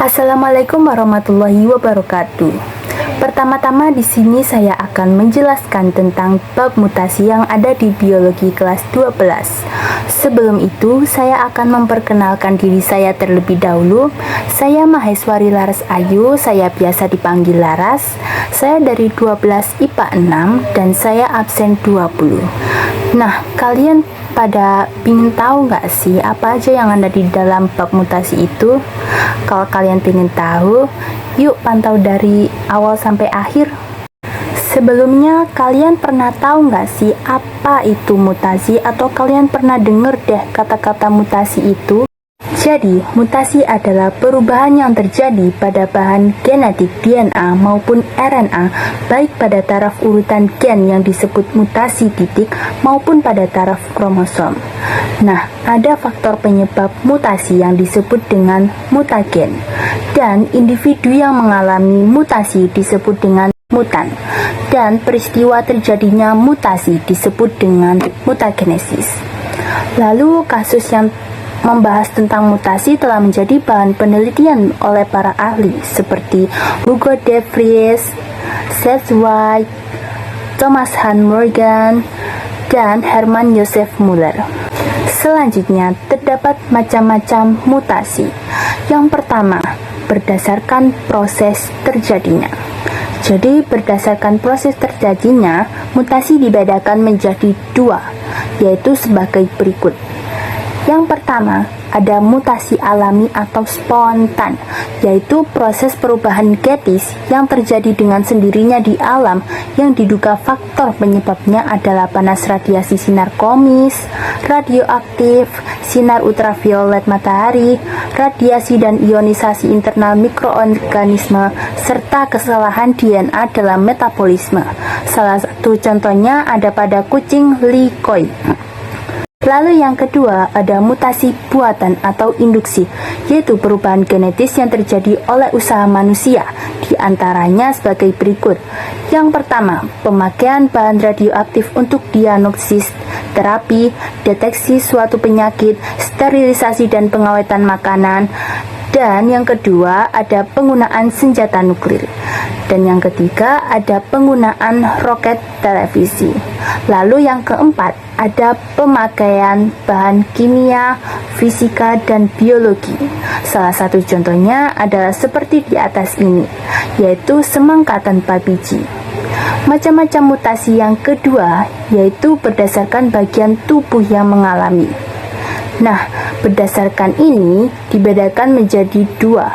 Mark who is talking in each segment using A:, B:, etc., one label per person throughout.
A: Assalamualaikum warahmatullahi wabarakatuh. Pertama-tama di sini saya akan menjelaskan tentang bab mutasi yang ada di biologi kelas 12. Sebelum itu, saya akan memperkenalkan diri saya terlebih dahulu. Saya Maheswari Laras Ayu, saya biasa dipanggil Laras. Saya dari 12 IPA 6 dan saya absen 20. Nah, kalian pada ingin tahu nggak sih apa aja yang ada di dalam bab mutasi itu? Kalau kalian ingin tahu, yuk pantau dari awal sampai akhir. Sebelumnya, kalian pernah tahu nggak sih apa itu mutasi, atau kalian pernah dengar deh kata-kata mutasi itu? Jadi, mutasi adalah perubahan yang terjadi pada bahan genetik DNA maupun RNA, baik pada taraf urutan gen yang disebut mutasi titik maupun pada taraf kromosom. Nah, ada faktor penyebab mutasi yang disebut dengan mutagen, dan individu yang mengalami mutasi disebut dengan mutan, dan peristiwa terjadinya mutasi disebut dengan mutagenesis. Lalu, kasus yang membahas tentang mutasi telah menjadi bahan penelitian oleh para ahli seperti Hugo de Vries, Seth White, Thomas Hunt Morgan, dan Hermann Joseph Muller. Selanjutnya, terdapat macam-macam mutasi. Yang pertama, berdasarkan proses terjadinya. Jadi, berdasarkan proses terjadinya, mutasi dibedakan menjadi dua, yaitu sebagai berikut. Yang pertama, ada mutasi alami atau spontan, yaitu proses perubahan genetis yang terjadi dengan sendirinya di alam, yang diduga faktor penyebabnya adalah panas radiasi sinar komis, radioaktif, sinar ultraviolet matahari, radiasi dan ionisasi internal mikroorganisme, serta kesalahan DNA dalam metabolisme. Salah satu contohnya ada pada kucing Likoi. Lalu yang kedua, ada mutasi buatan atau induksi, yaitu perubahan genetis yang terjadi oleh usaha manusia, di antaranya sebagai berikut. Yang pertama, pemakaian bahan radioaktif untuk diagnosis, terapi, deteksi suatu penyakit, sterilisasi dan pengawetan makanan. Dan yang kedua, ada penggunaan senjata nuklir. Dan yang ketiga, ada penggunaan roket televisi. Lalu yang keempat, ada pemakaian bahan kimia, fisika, dan biologi. Salah satu contohnya adalah seperti di atas ini, yaitu semangka tanpa biji. Macam-macam mutasi yang kedua, yaitu berdasarkan bagian tubuh yang mengalami. Nah, berdasarkan ini dibedakan menjadi dua,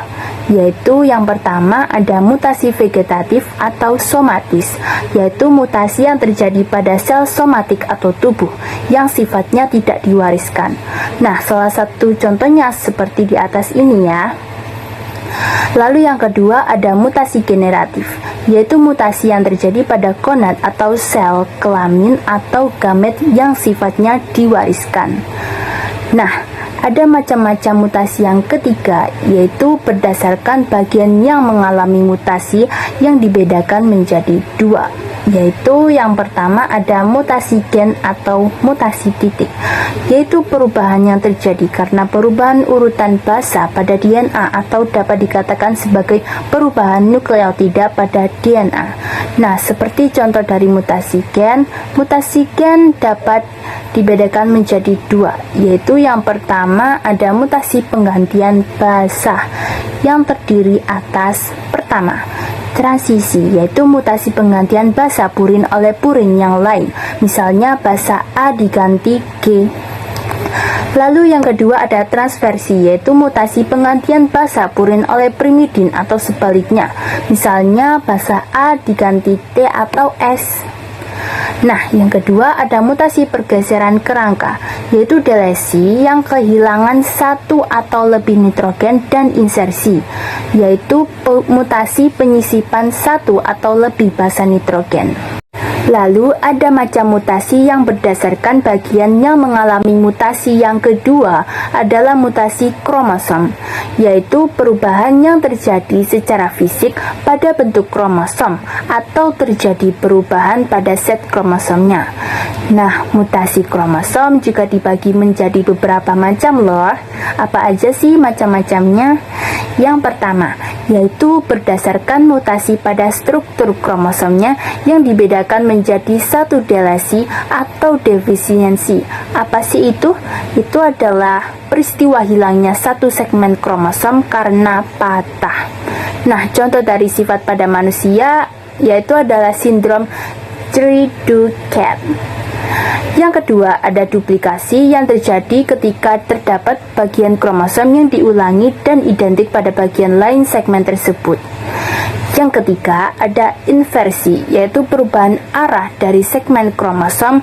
A: yaitu yang pertama ada mutasi vegetatif atau somatis, yaitu mutasi yang terjadi pada sel somatik atau tubuh yang sifatnya tidak diwariskan. Nah, salah satu contohnya seperti di atas ini ya. Lalu yang kedua ada mutasi generatif, yaitu mutasi yang terjadi pada gonad atau sel kelamin atau gamet yang sifatnya diwariskan. Nah, ada macam-macam mutasi yang ketiga, yaitu berdasarkan bagian yang mengalami mutasi yang dibedakan menjadi dua, yaitu yang pertama ada mutasi gen atau mutasi titik, yaitu perubahan yang terjadi karena perubahan urutan basa pada DNA atau dapat dikatakan sebagai perubahan nukleotida pada DNA. Nah, seperti contoh dari mutasi gen dapat dibedakan menjadi dua, yaitu yang pertama ada mutasi penggantian basa yang terdiri atas pertama, transisi, yaitu mutasi penggantian basa purin oleh purin yang lain, misalnya basa A diganti G. Lalu yang kedua ada transversi, yaitu mutasi penggantian basa purin oleh primidin atau sebaliknya, misalnya basa A diganti T atau S. Nah, yang kedua ada mutasi pergeseran kerangka, yaitu delesi yang kehilangan satu atau lebih nitrogen, dan insersi, yaitu mutasi penyisipan satu atau lebih basa nitrogen. Lalu ada macam mutasi yang berdasarkan bagian yang mengalami mutasi. Yang kedua adalah mutasi kromosom, yaitu perubahan yang terjadi secara fisik pada bentuk kromosom atau terjadi perubahan pada set kromosomnya. Nah, mutasi kromosom juga dibagi menjadi beberapa macam loh. Apa aja sih macam-macamnya? Yang pertama, yaitu berdasarkan mutasi pada struktur kromosomnya yang dibedakan menjadi satu delesi atau defisiensi. Apa sih itu? Itu adalah peristiwa hilangnya satu segmen kromosom karena patah. Nah, contoh dari sifat pada manusia yaitu adalah sindrom Cri-du-Chat. Yang kedua, ada duplikasi yang terjadi ketika terdapat bagian kromosom yang diulangi dan identik pada bagian lain segmen tersebut. Yang ketiga, ada inversi, yaitu perubahan arah dari segmen kromosom.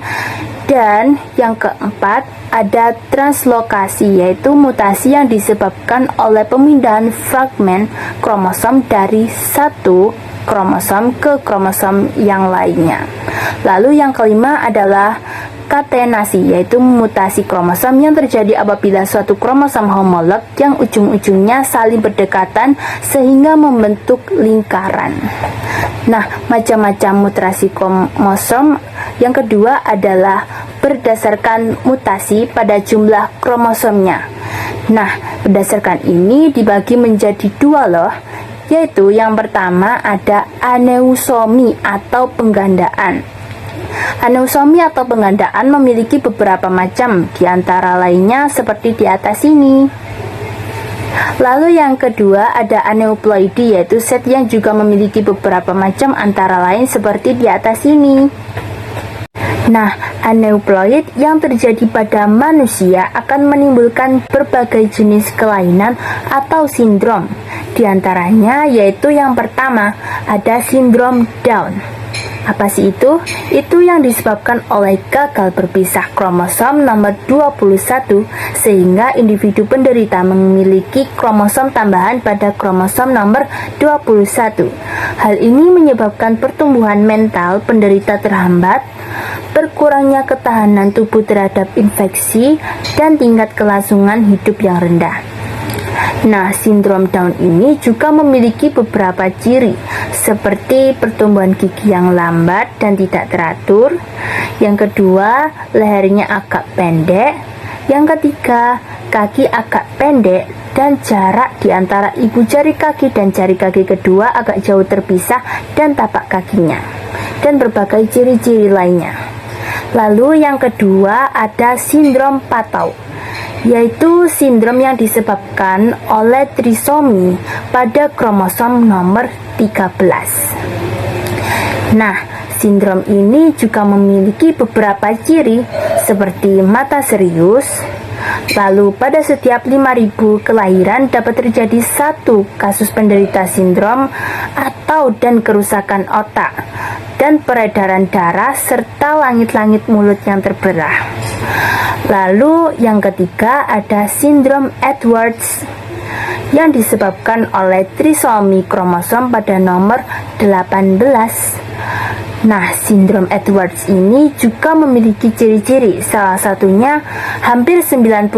A: Dan yang keempat, ada translokasi, yaitu mutasi yang disebabkan oleh pemindahan fragmen kromosom dari satu kromosom ke kromosom yang lainnya. Lalu yang kelima adalah katenasi, yaitu mutasi kromosom yang terjadi apabila suatu kromosom homolog yang ujung-ujungnya saling berdekatan sehingga membentuk lingkaran. Nah, macam-macam mutasi kromosom yang kedua adalah berdasarkan mutasi pada jumlah kromosomnya. Nah, berdasarkan ini dibagi menjadi dua loh, yaitu yang pertama ada aneuplosomi atau penggandaan. Aneuplosomi atau penggandaan memiliki beberapa macam, diantara lainnya seperti di atas ini. Lalu yang kedua ada aneuploidi, yaitu set yang juga memiliki beberapa macam, antara lain seperti di atas ini. Nah, aneuploid yang terjadi pada manusia akan menimbulkan berbagai jenis kelainan atau sindrom. Di antaranya yaitu yang pertama ada sindrom Down. Apa sih itu? Itu yang disebabkan oleh gagal berpisah kromosom nomor 21 sehingga individu penderita memiliki kromosom tambahan pada kromosom nomor 21. Hal ini menyebabkan pertumbuhan mental penderita terhambat, berkurangnya ketahanan tubuh terhadap infeksi, dan tingkat kelangsungan hidup yang rendah. Nah, sindrom Down ini juga memiliki beberapa ciri, seperti pertumbuhan gigi yang lambat dan tidak teratur. Yang kedua, lehernya agak pendek. Yang ketiga, kaki agak pendek dan jarak di antara ibu jari kaki dan jari kaki kedua agak jauh terpisah dan tapak kakinya, dan berbagai ciri-ciri lainnya. Lalu yang kedua ada sindrom Patau, yaitu sindrom yang disebabkan oleh trisomi pada kromosom nomor 13. Nah, sindrom ini juga memiliki beberapa ciri seperti mata serius. Lalu pada setiap 5.000 kelahiran dapat terjadi satu kasus penderita sindrom atau dan kerusakan otak dan peredaran darah serta langit-langit mulut yang terbelah. Lalu yang ketiga ada sindrom Edwards yang disebabkan oleh trisomi kromosom pada nomor 18. Nah, sindrom Edwards ini juga memiliki ciri-ciri, salah satunya hampir 90%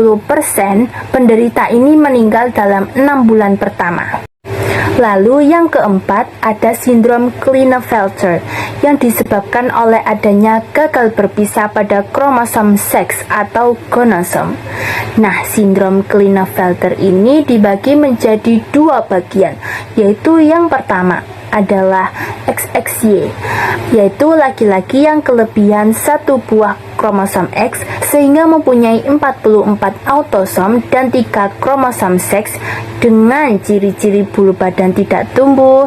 A: penderita ini meninggal dalam 6 bulan pertama. Lalu yang keempat ada sindrom Klinefelter yang disebabkan oleh adanya gagal berpisah pada kromosom seks atau gonosom. Nah, sindrom Klinefelter ini dibagi menjadi dua bagian, yaitu yang pertama adalah XXY, yaitu laki-laki yang kelebihan satu buah kromosom X sehingga mempunyai 44 autosom dan 3 kromosom seks dengan ciri-ciri bulu badan tidak tumbuh,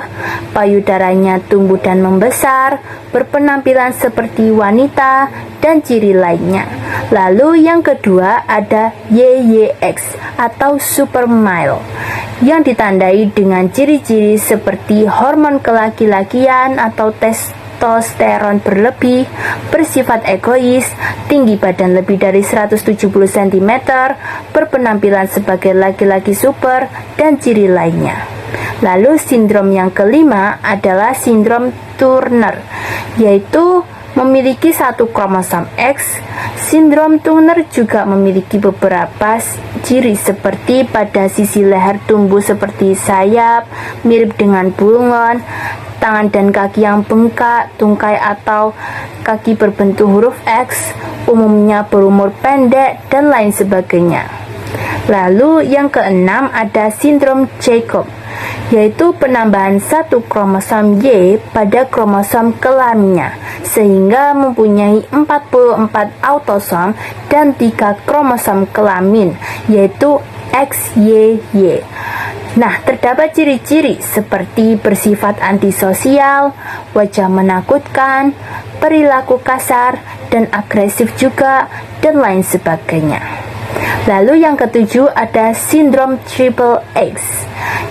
A: payudaranya tumbuh dan membesar, berpenampilan seperti wanita, dan ciri lainnya. Lalu yang kedua ada YYX atau super male yang ditandai dengan ciri-ciri seperti hormon kelaki-lakian atau testosteron berlebih, bersifat egois, tinggi badan lebih dari 170 cm, berpenampilan sebagai laki-laki super, dan ciri lainnya. Lalu sindrom yang kelima adalah sindrom Turner, yaitu memiliki satu kromosom X. Sindrom Turner juga memiliki beberapa ciri seperti pada sisi leher tumbuh seperti sayap, mirip dengan bunglon, tangan dan kaki yang bengkak, tungkai atau kaki berbentuk huruf X, umumnya berumur pendek, dan lain sebagainya. Lalu yang keenam ada sindrom Jacob, yaitu penambahan satu kromosom Y pada kromosom kelaminnya, sehingga mempunyai 44 autosom dan 3 kromosom kelamin, yaitu XYY. Nah, terdapat ciri-ciri seperti bersifat antisosial, wajah menakutkan, perilaku kasar dan agresif juga, dan lain sebagainya. Lalu yang ketujuh ada sindrom triple X,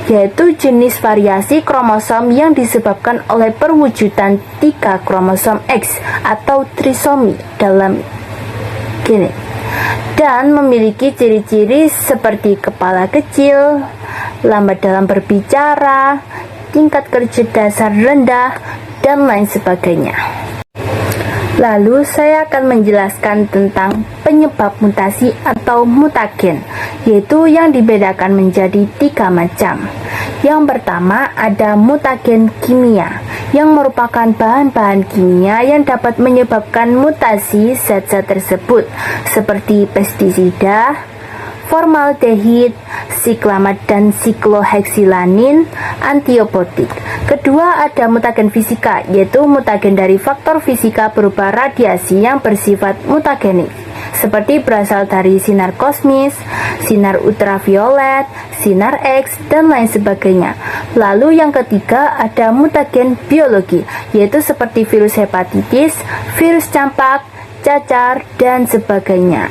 A: yaitu jenis variasi kromosom yang disebabkan oleh perwujudan 3 kromosom X atau trisomi dalam gen, dan memiliki ciri-ciri seperti kepala kecil, lambat dalam berbicara, tingkat kecerdasan rendah, dan lain sebagainya. Lalu saya akan menjelaskan tentang penyebab mutasi atau mutagen, yaitu yang dibedakan menjadi 3 macam. Yang pertama ada mutagen kimia, yang merupakan bahan-bahan kimia yang dapat menyebabkan mutasi zat-zat tersebut, seperti pestisida, formaldehid, siklamat dan sikloheksilanin, antibiotik. Kedua ada mutagen fisika, yaitu mutagen dari faktor fisika berupa radiasi yang bersifat mutagenik, seperti berasal dari sinar kosmis, sinar ultraviolet, sinar X, dan lain sebagainya. Lalu yang ketiga ada mutagen biologi, yaitu seperti virus hepatitis, virus campak, cacar, dan sebagainya.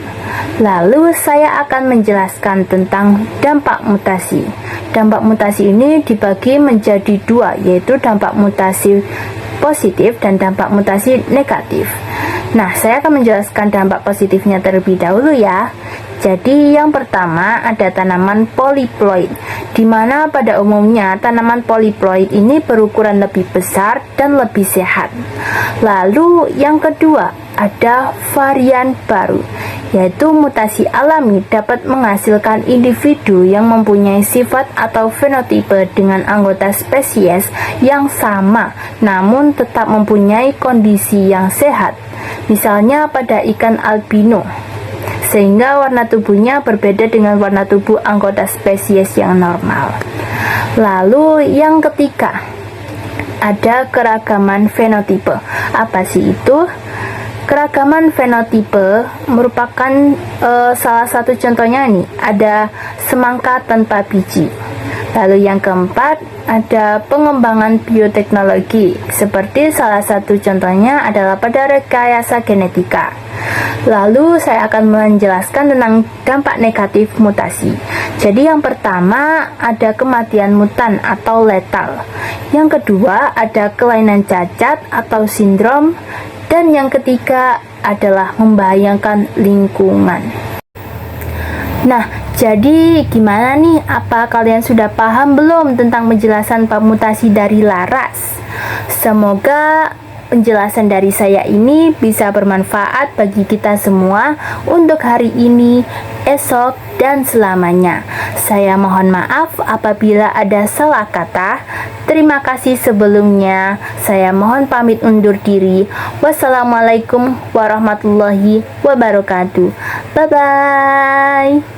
A: Lalu saya akan menjelaskan tentang dampak mutasi. Dampak mutasi ini dibagi menjadi 2, yaitu dampak mutasi positif dan dampak mutasi negatif. Nah, saya akan menjelaskan dampak positifnya terlebih dahulu ya. Jadi yang pertama ada tanaman polyploid, di mana pada umumnya tanaman polyploid ini berukuran lebih besar dan lebih sehat. Lalu yang kedua ada varian baru, yaitu mutasi alami dapat menghasilkan individu yang mempunyai sifat atau fenotipe dengan anggota spesies yang sama, namun tetap mempunyai kondisi yang sehat. Misalnya pada ikan albino, sehingga warna tubuhnya berbeda dengan warna tubuh anggota spesies yang normal. Lalu yang ketiga ada keragaman fenotipe. Apa sih itu? Keragaman fenotipe merupakan salah satu contohnya nih, ada semangka tanpa biji. Lalu yang keempat ada pengembangan bioteknologi, seperti salah satu contohnya adalah pada rekayasa genetika. Lalu saya akan menjelaskan tentang dampak negatif mutasi. Jadi yang pertama ada kematian mutan atau letal. Yang kedua ada kelainan cacat atau sindrom. Dan yang ketiga adalah membahayakan lingkungan. Nah, jadi gimana nih? Apa kalian sudah paham belum tentang penjelasan bab mutasi dari Laras? Semoga penjelasan dari saya ini bisa bermanfaat bagi kita semua untuk hari ini, esok, dan selamanya. Saya mohon maaf apabila ada salah kata. Terima kasih sebelumnya. Saya mohon pamit undur diri. Wassalamualaikum warahmatullahi wabarakatuh. Bye-bye.